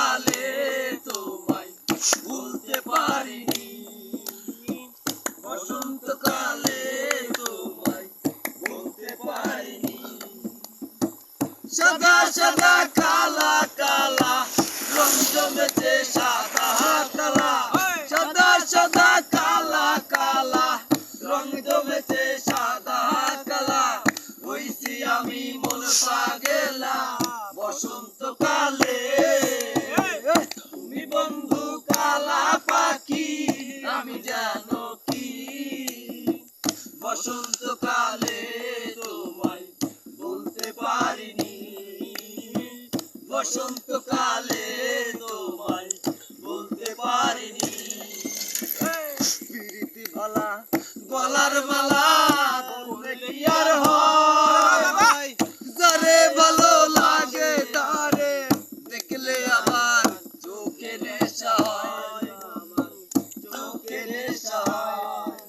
বসন্তকালে তোমায় ভুলতে পারিনি, বসন্তকালে তোমায় ভুলতে পারিনি। সাদা সাদা কালা কালা রং জমেছে সাদা কালা, সাদা সাদা কালা কালা রং জমেছে সাদা কালা। হইছি আমি মন পাগেলা বসন্তকালে, তুমি বন্ধু কালা পাখি আমি জানো কি। বসন্তকালে তোমায় বলতে পারিনি, বসন্তকালে তোমায় বলতে পারিনি। প্রীতি ভালা গলার মালা বলতে কি আর হয়, যারে ভালো লাগে তারে দেখলে আবার চোখে নেশা হয়, চোখে নেশা হয়।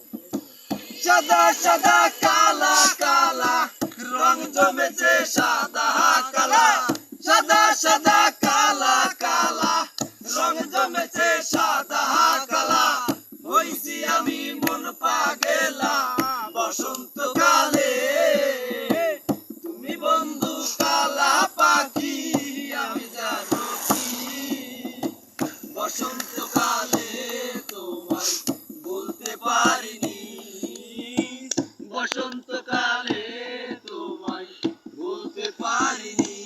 সাদা সাদা কালা কালা রং জমেছে সাদা কালা, সাদা সাদা কালা কালা রং জমেছে সাদা কালা। হইছি আমি মন পাগেলা বসন্তকালে, তুমি বন্ধু কালা পাখি আমি জানো কি। বসন্তকালে তোমায় বলতে পারিনি, বসন্তকালে তোমায় বলতে পারিনি।